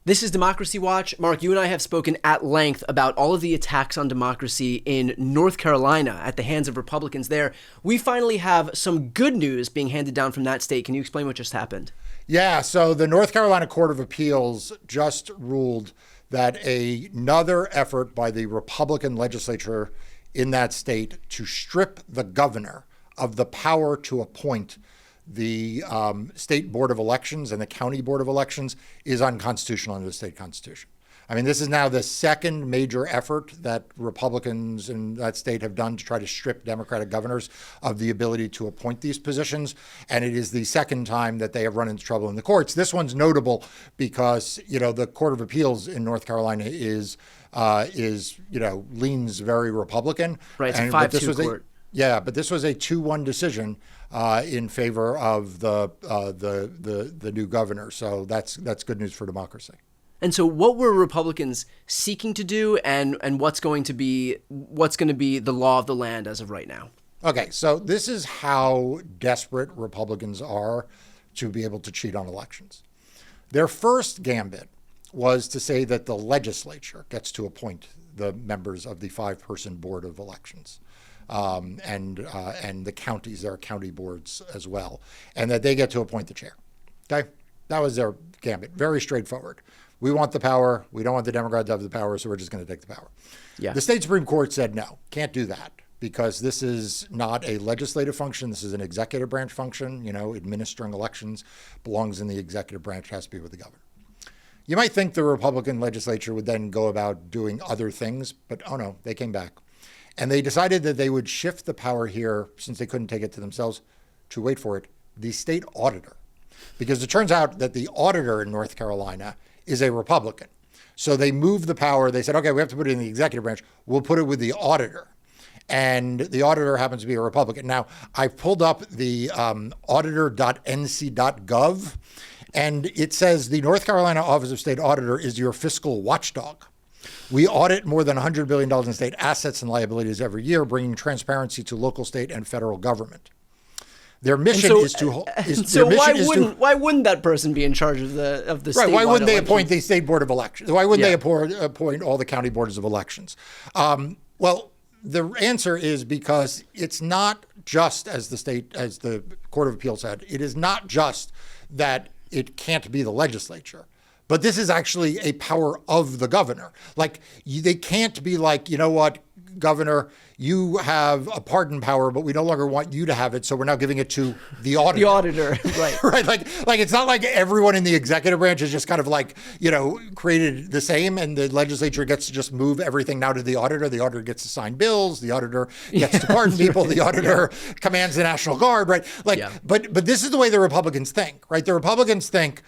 This is Democracy Watch. Mark, you and I have spoken at length about all of the attacks on democracy in North Carolina at the hands of Republicans there. We finally have some good news being handed down from that state. Can you explain what just happened? Yeah, so the North Carolina Court of Appeals just ruled that another effort by the Republican legislature in that state to strip the governor of the power to appoint the state board of elections and the county board of elections is unconstitutional under the state constitution. I mean, this is now the second major effort that Republicans in that state have done to try to strip Democratic governors of the ability to appoint these positions. And it is the second time that they have run into trouble in the courts. This one's notable because, the Court of Appeals in North Carolina is leans very Republican. Right, it's a 5-2 court. Yeah, but this was a 2-1 decision in favor of the new governor. So that's good news for democracy. And so what were Republicans seeking to do, and what's going to be the law of the land as of right now? Okay, so this is how desperate Republicans are to be able to cheat on elections. Their first gambit was to say that the legislature gets to appoint the members of the 5-person board of elections. And the counties, there are county boards as well, and that they get to appoint the chair. Okay, that was their gambit. Very straightforward. We want the power. We don't want the Democrats to have the power, so we're just going to take the power. Yeah. The state Supreme Court said no, can't do that because this is not a legislative function. This is an executive branch function. Administering elections belongs in the executive branch, has to be with the governor. You might think the Republican legislature would then go about doing other things, but oh no, they came back. And they decided that they would shift the power here, since they couldn't take it to themselves, to, wait for it, the state auditor. Because it turns out that the auditor in North Carolina is a Republican. So they moved the power. They said, okay, we have to put it in the executive branch. We'll put it with the auditor. And the auditor happens to be a Republican. Now, I pulled up the auditor.nc.gov, and it says the North Carolina Office of State Auditor is your fiscal watchdog. We audit more than $100 billion in state assets and liabilities every year, bringing transparency to local, state, and federal government. Their mission is to. Why wouldn't that person be in charge of the state? Right? Why wouldn't they appoint the state board of elections? Why wouldn't they appoint all the county boards of elections? Well, the answer is because it's not just as the Court of Appeals said. It is not just that it can't be the legislature. But this is actually a power of the governor. They can't be like, you know what, governor, you have a pardon power, but we no longer want you to have it, so we're now giving it to the auditor. The auditor, right. Right, like it's not like everyone in the executive branch is just kind of created the same, and the legislature gets to just move everything now to the auditor. The auditor gets to sign bills. The auditor gets to pardon people. The auditor commands the National Guard, right? But this is the way the Republicans think, right? The Republicans think,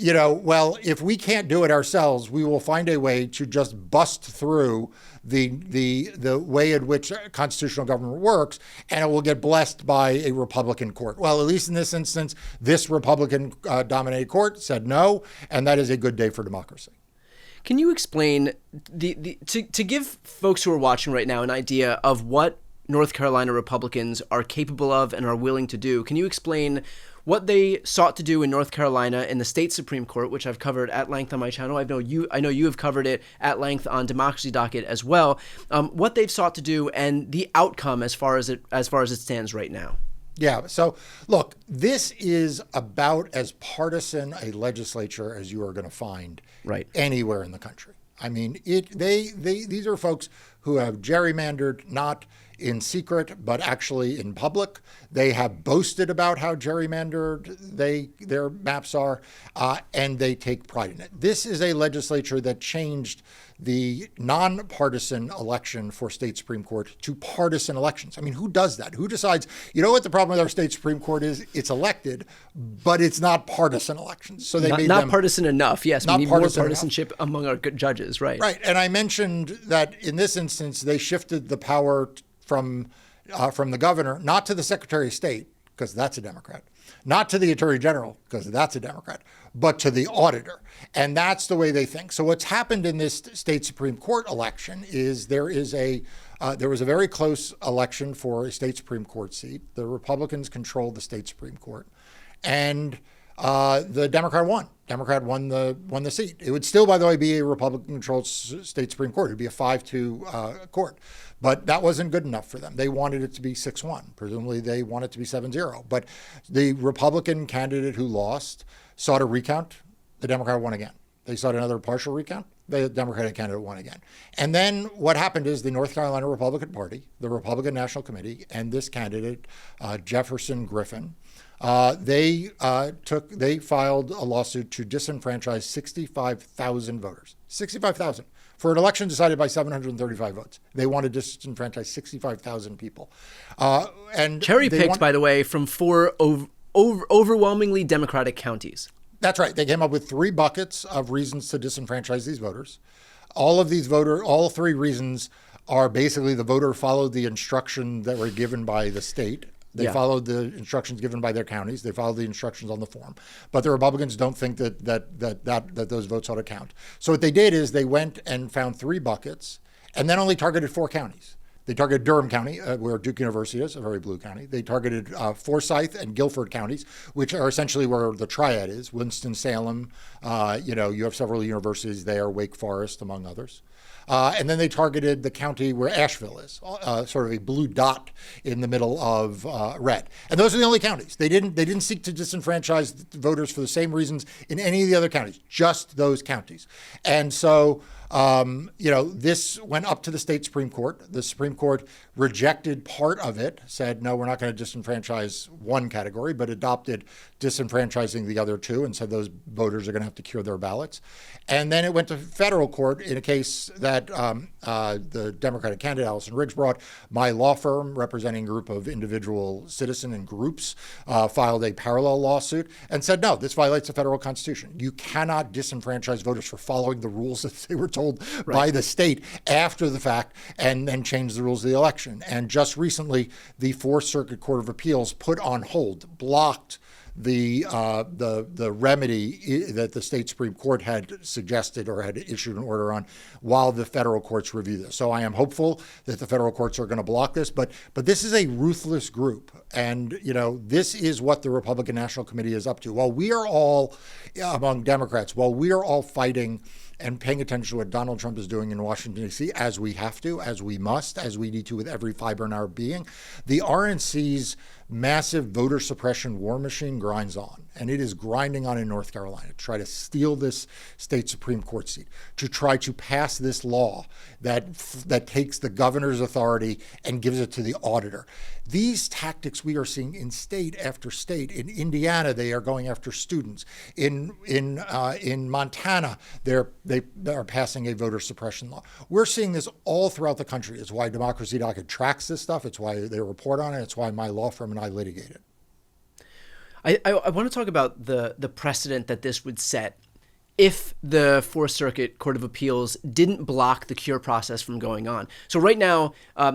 well, if we can't do it ourselves, we will find a way to just bust through the way in which constitutional government works, and it will get blessed by a Republican court. Well, at least in this instance, this Republican-dominated court said no, and that is a good day for democracy. Can you explain to give folks who are watching right now an idea of what North Carolina Republicans are capable of and are willing to do? Can you explain what they sought to do in North Carolina in the state Supreme Court, which I've covered at length on my channel? I know you have covered it at length on Democracy Docket as well. What they've sought to do and the outcome as far as it stands right now. Yeah. So look, this is about as partisan a legislature as you are going to find anywhere in the country. I mean, these are folks who have gerrymandered not in secret, but actually in public. They have boasted about how gerrymandered their maps are, and they take pride in it. This is a legislature that changed the nonpartisan election for state Supreme Court to partisan elections. I mean, who does that? Who decides, you know what the problem with our state Supreme Court is? It's elected, but it's not partisan elections. So they made them not partisan enough. Yes, we need more partisanship among our judges, right? Right. And I mentioned that in this instance, they shifted the power from the governor, not to the Secretary of State, because that's a Democrat, not to the Attorney General, because that's a Democrat, but to the auditor. And that's the way they think. So what's happened in this state Supreme Court election is there was a very close election for a state Supreme Court seat. The Republicans controlled the state Supreme Court. And the Democrat won. Democrat won the seat. It would still, by the way, be a Republican-controlled state Supreme Court. It would be a 5-2 court. But that wasn't good enough for them. They wanted it to be 6-1. Presumably, they want it to be 7-0. But the Republican candidate who lost sought a recount. The Democrat won again. They sought another partial recount. The Democratic candidate won again. And then what happened is the North Carolina Republican Party, the Republican National Committee, and this candidate, Jefferson Griffin, they filed a lawsuit to disenfranchise 65,000 voters. 65,000 for an election decided by 735 votes. They wanted to disenfranchise 65,000 people. And cherry-picked, by the way, from 4 overwhelmingly Democratic counties. That's right. They came up with 3 buckets of reasons to disenfranchise these voters. All 3 reasons are basically the voter followed the instruction that were given by the state. They followed the instructions given by their counties. They followed the instructions on the form. But the Republicans don't think that those votes ought to count. So what they did is they went and found 3 buckets and then only targeted 4 counties. They targeted Durham County, where Duke University is, a very blue county. They targeted Forsyth and Guilford counties, which are essentially where the triad is. Winston-Salem, you have several universities there, Wake Forest, among others. And then they targeted the county where Asheville is, sort of a blue dot in the middle of red. And those are the only counties. They didn't seek to disenfranchise voters for the same reasons in any of the other counties, just those counties. And so this went up to the state Supreme Court. The Supreme Court rejected part of it, said, no, we're not going to disenfranchise one category, but adopted disenfranchising the other 2 and said those voters are going to have to cure their ballots. And then it went to federal court in a case that the Democratic candidate, Allison Ridge, brought. My law firm, representing a group of individual citizen and groups, filed a parallel lawsuit and said, no, this violates the federal constitution. You cannot disenfranchise voters for following the rules that they were told by the state after the fact and then change the rules of the election. And just recently, the Fourth Circuit Court of Appeals put on hold, blocked the remedy that the state Supreme Court had suggested or had issued an order on while the federal courts review this. So I am hopeful that the federal courts are going to block this, but this is a ruthless group. And, this is what the Republican National Committee is up to. While we are all, among Democrats, while we are all fighting and paying attention to what Donald Trump is doing in Washington, D.C., as we have to, as we must, as we need to with every fiber in our being, the RNC's massive voter suppression war machine grinds on. And it is grinding on in North Carolina to try to steal this state Supreme Court seat, to try to pass this law that takes the governor's authority and gives it to the auditor. These tactics we are seeing in state after state. In Indiana, they are going after students. In Montana, they are passing a voter suppression law. We're seeing this all throughout the country. It's why Democracy Docket tracks this stuff. It's why they report on it. It's why my law firm and I litigate it. I want to talk about the precedent that this would set if the Fourth Circuit Court of Appeals didn't block the cure process from going on. So right now,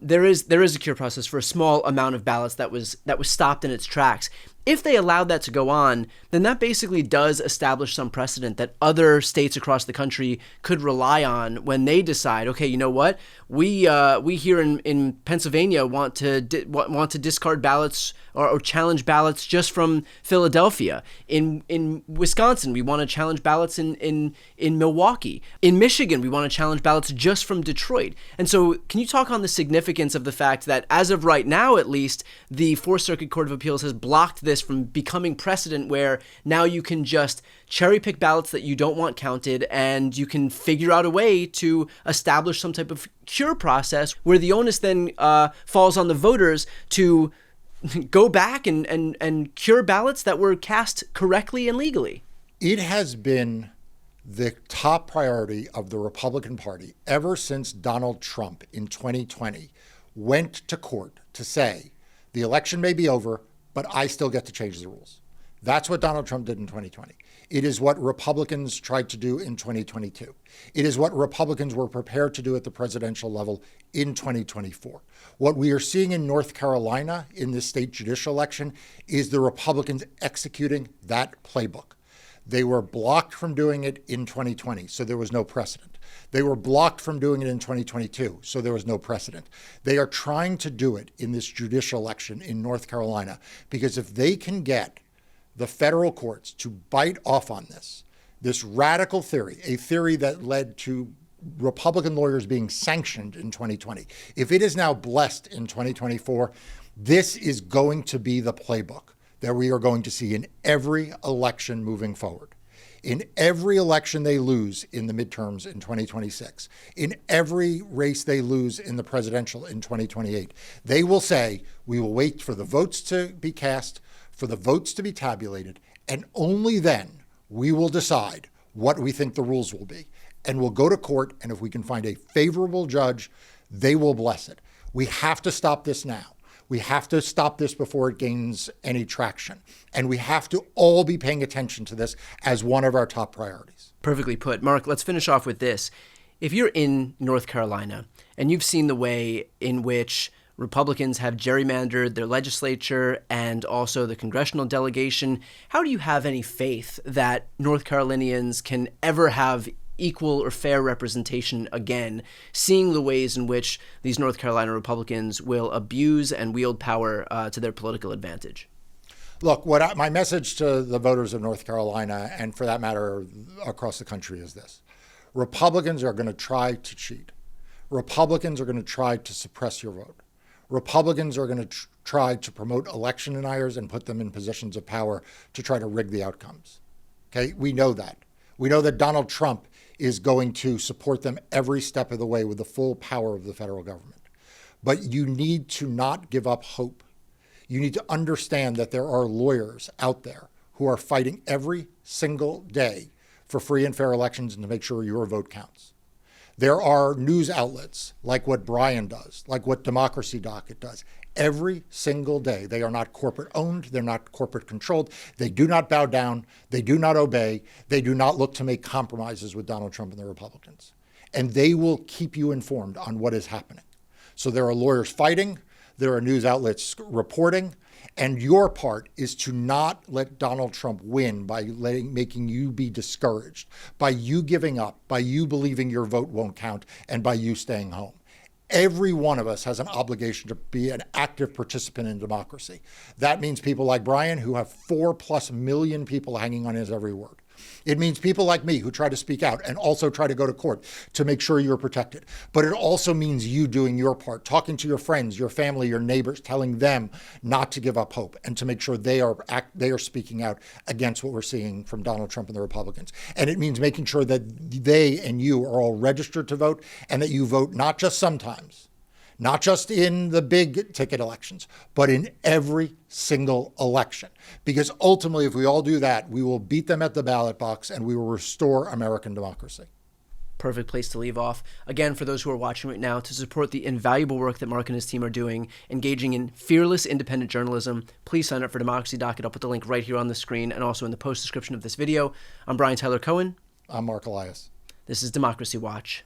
there is a cure process for a small amount of ballots that was stopped in its tracks. If they allowed that to go on, then that basically does establish some precedent that other states across the country could rely on when they decide, okay, you know what, we here in Pennsylvania want to discard ballots or challenge ballots just from Philadelphia. In Wisconsin, we want to challenge ballots in Milwaukee. In Michigan, we want to challenge ballots just from Detroit. And so, can you talk on the significance of the fact that, as of right now, at least, the Fourth Circuit Court of Appeals has blocked this from becoming precedent, where now you can just cherry pick ballots that you don't want counted, and you can figure out a way to establish some type of cure process where the onus then falls on the voters to go back and cure ballots that were cast correctly and legally. It has been the top priority of the Republican Party ever since Donald Trump in 2020 went to court to say the election may be over, but I still get to change the rules. That's what Donald Trump did in 2020. It is what Republicans tried to do in 2022. It is what Republicans were prepared to do at the presidential level in 2024. What we are seeing in North Carolina in this state judicial election is the Republicans executing that playbook. They were blocked from doing it in 2020, so there was no precedent. They were blocked from doing it in 2022, so there was no precedent. They are trying to do it in this judicial election in North Carolina because if they can get the federal courts to bite off on this radical theory, a theory that led to Republican lawyers being sanctioned in 2020, if it is now blessed in 2024, this is going to be the playbook that we are going to see in every election moving forward. In every election they lose in the midterms in 2026, in every race they lose in the presidential in 2028, they will say, we will wait for the votes to be cast, for the votes to be tabulated, and only then we will decide what we think the rules will be. And we'll go to court, and if we can find a favorable judge, they will bless it. We have to stop this now. We have to stop this before it gains any traction. And we have to all be paying attention to this as one of our top priorities. Perfectly put. Mark, let's finish off with this. If you're in North Carolina and you've seen the way in which Republicans have gerrymandered their legislature and also the congressional delegation, how do you have any faith that North Carolinians can ever have equal or fair representation again, seeing the ways in which these North Carolina Republicans will abuse and wield power to their political advantage? Look, my message to the voters of North Carolina, and for that matter across the country, is this. Republicans are going to try to cheat. Republicans are going to try to suppress your vote. Republicans are going to try to promote election deniers and put them in positions of power to try to rig the outcomes. Okay, we know that. We know that Donald Trump is going to support them every step of the way with the full power of the federal government. But you need to not give up hope. You need to understand that there are lawyers out there who are fighting every single day for free and fair elections and to make sure your vote counts. There are news outlets like what Brian does, like what Democracy Docket does. Every single day, they are not corporate owned, they're not corporate controlled, they do not bow down, they do not obey, they do not look to make compromises with Donald Trump and the Republicans. And they will keep you informed on what is happening. So there are lawyers fighting, there are news outlets reporting, and your part is to not let Donald Trump win by making you be discouraged, by you giving up, by you believing your vote won't count, and by you staying home. Every one of us has an obligation to be an active participant in democracy. That means people like Brian, who have 4+ million people hanging on his every word. It means people like me who try to speak out and also try to go to court to make sure you're protected. But it also means you doing your part, talking to your friends, your family, your neighbors, telling them not to give up hope and to make sure they are speaking out against what we're seeing from Donald Trump and the Republicans. And it means making sure that they and you are all registered to vote and that you vote not just sometimes, not just in the big ticket elections, but in every single election. Because ultimately, if we all do that, we will beat them at the ballot box and we will restore American democracy. Perfect place to leave off. Again, for those who are watching right now, to support the invaluable work that Mark and his team are doing, engaging in fearless independent journalism, please sign up for Democracy Docket. I'll put the link right here on the screen and also in the post description of this video. I'm Brian Tyler Cohen. I'm Mark Elias. This is Democracy Watch.